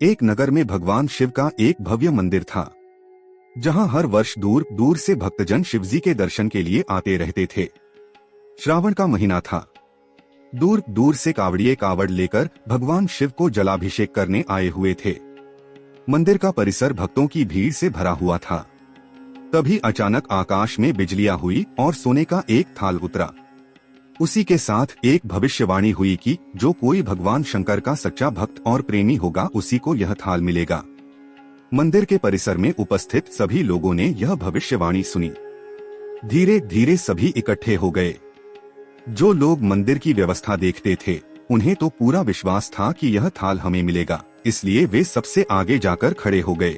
एक नगर में भगवान शिव का एक भव्य मंदिर था, जहां हर वर्ष दूर दूर से भक्तजन शिवजी के दर्शन के लिए आते रहते थे। श्रावण का महीना था। दूर दूर से कावड़िए कावड़ लेकर भगवान शिव को जलाभिषेक करने आए हुए थे। मंदिर का परिसर भक्तों की भीड़ से भरा हुआ था। तभी अचानक आकाश में बिजलियां हुई और सोने का एक थाल उतरा। उसी के साथ एक भविष्यवाणी हुई कि जो कोई भगवान शंकर का सच्चा भक्त और प्रेमी होगा उसी को यह थाल मिलेगा। मंदिर के परिसर में उपस्थित सभी लोगों ने यह भविष्यवाणी सुनी। धीरे धीरे सभी इकट्ठे हो गए। जो लोग मंदिर की व्यवस्था देखते थे, उन्हें तो पूरा विश्वास था कि यह थाल हमें मिलेगा, इसलिए वे सबसे आगे जाकर खड़े हो गए।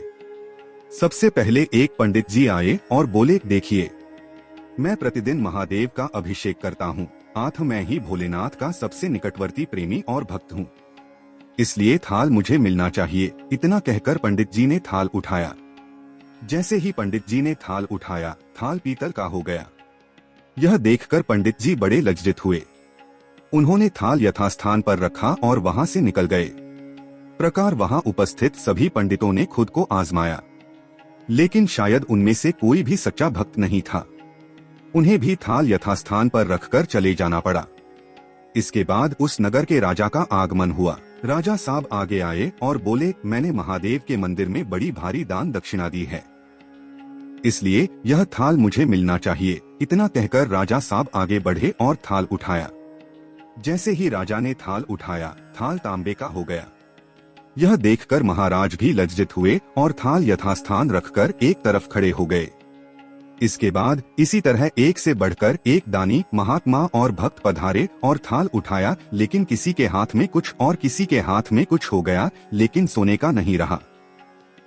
सबसे पहले एक पंडित जी आए और बोले, देखिए, मैं प्रतिदिन महादेव का अभिषेक करता हूँ। मैं ही भोलेनाथ का सबसे निकटवर्ती प्रेमी और भक्त हूँ, इसलिए थाल मुझे मिलना चाहिए। इतना कहकर पंडित जी ने थाल उठाया। जैसे ही पंडित जी ने थाल उठाया, थाल पीतल का हो गया। यह देखकर पंडित जी बड़े लज्जित हुए। उन्होंने थाल यथास्थान पर रखा और वहां से निकल गए। प्रकार वहां उपस्थित सभी पंडितों ने खुद को आजमाया, लेकिन शायद उनमें से कोई भी सच्चा भक्त नहीं था। उन्हें भी थाल यथास्थान पर रखकर चले जाना पड़ा। इसके बाद उस नगर के राजा का आगमन हुआ। राजा साहब आगे आए और बोले, मैंने महादेव के मंदिर में बड़ी भारी दान दक्षिणा दी है, इसलिए यह थाल मुझे मिलना चाहिए। इतना कहकर राजा साहब आगे बढ़े और थाल उठाया। जैसे ही राजा ने थाल उठाया, थाल तांबे का हो गया। यह देखकर महाराज भी लज्जित हुए और थाल यथास्थान रखकर एक तरफ खड़े हो गए। इसके बाद इसी तरह एक से बढ़कर एक दानी, महात्मा और भक्त पधारे और थाल उठाया, लेकिन किसी के हाथ में कुछ और किसी के हाथ में कुछ हो गया, लेकिन सोने का नहीं रहा।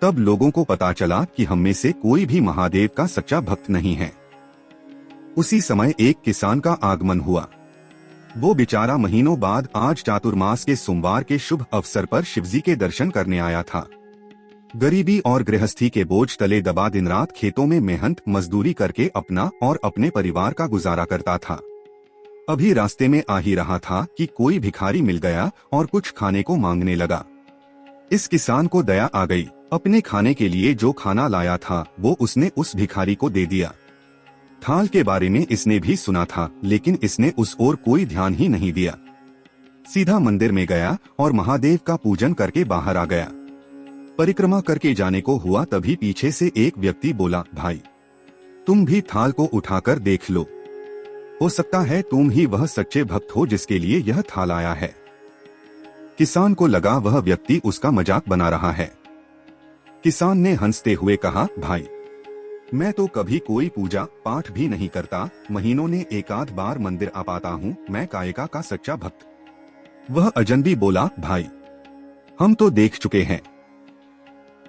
तब लोगों को पता चला कि हम में से कोई भी महादेव का सच्चा भक्त नहीं है। उसी समय एक किसान का आगमन हुआ। वो बेचारा महीनों बाद आज चातुर्मास के सोमवार के शुभ अवसर पर शिवजी के दर्शन करने आया था। गरीबी और गृहस्थी के बोझ तले दबा दिन रात खेतों में मेहनत मजदूरी करके अपना और अपने परिवार का गुजारा करता था। अभी रास्ते में आ ही रहा था कि कोई भिखारी मिल गया और कुछ खाने को मांगने लगा। इस किसान को दया आ गई। अपने खाने के लिए जो खाना लाया था वो उसने उस भिखारी को दे दिया। थाल के बारे में इसने भी सुना था, लेकिन इसने उस ओर कोई ध्यान ही नहीं दिया। सीधा मंदिर में गया और महादेव का पूजन करके बाहर आ गया। परिक्रमा करके जाने को हुआ, तभी पीछे से एक व्यक्ति बोला, भाई, तुम भी थाल को उठाकर देख लो, हो सकता है तुम ही वह सच्चे भक्त हो जिसके लिए यह थाल आया है। किसान को लगा वह व्यक्ति उसका मजाक बना रहा है। किसान ने हंसते हुए कहा, भाई, मैं तो कभी कोई पूजा पाठ भी नहीं करता, महीनों ने एक आध बार मंदिर आ पाता हूँ, मैं कायका का सच्चा भक्त। वह अजनबी बोला, भाई, हम तो देख चुके हैं,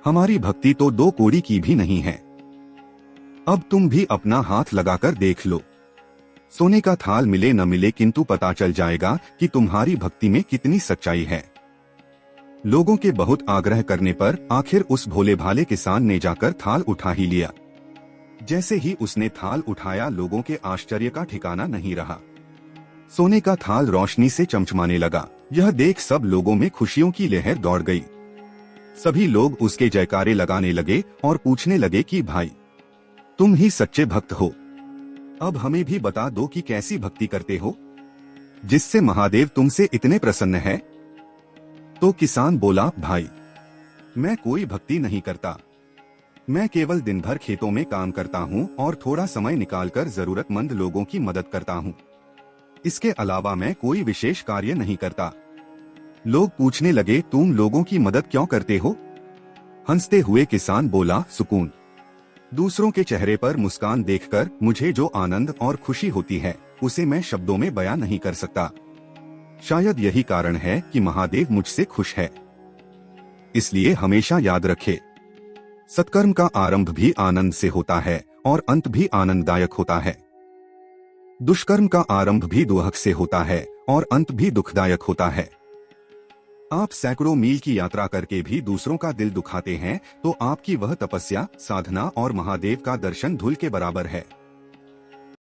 हमारी भक्ति तो दो कौड़ी की भी नहीं है। अब तुम भी अपना हाथ लगाकर देख लो, सोने का थाल मिले न मिले, किंतु पता चल जाएगा कि तुम्हारी भक्ति में कितनी सच्चाई है। लोगों के बहुत आग्रह करने पर आखिर उस भोले भाले किसान ने जाकर थाल उठा ही लिया। जैसे ही उसने थाल उठाया, लोगों के आश्चर्य का ठिकाना नहीं रहा। सोने का थाल रोशनी से चमचमाने लगा। यह देख सब लोगों में खुशियों की लहर दौड़ गई। सभी लोग उसके जयकारे लगाने लगे और पूछने लगे कि भाई, तुम ही सच्चे भक्त हो, अब हमें भी बता दो कि कैसी भक्ति करते हो जिससे महादेव तुमसे इतने प्रसन्न है। तो किसान बोला, भाई, मैं कोई भक्ति नहीं करता, मैं केवल दिन भर खेतों में काम करता हूँ और थोड़ा समय निकालकर जरूरतमंद लोगों की मदद करता हूँ। इसके अलावा मैं कोई विशेष कार्य नहीं करता। लोग पूछने लगे, तुम लोगों की मदद क्यों करते हो? हंसते हुए किसान बोला, सुकून। दूसरों के चेहरे पर मुस्कान देखकर मुझे जो आनंद और खुशी होती है, उसे मैं शब्दों में बयां नहीं कर सकता। शायद यही कारण है कि महादेव मुझसे खुश है। इसलिए हमेशा याद रखे, सत्कर्म का आरंभ भी आनंद से होता है और अंत भी आनंददायक होता है। दुष्कर्म का आरंभ भी दुहक से होता है और अंत भी दुखदायक होता है। आप सैकड़ों मील की यात्रा करके भी दूसरों का दिल दुखाते हैं, तो आपकी वह तपस्या, साधना और महादेव का दर्शन धूल के बराबर है।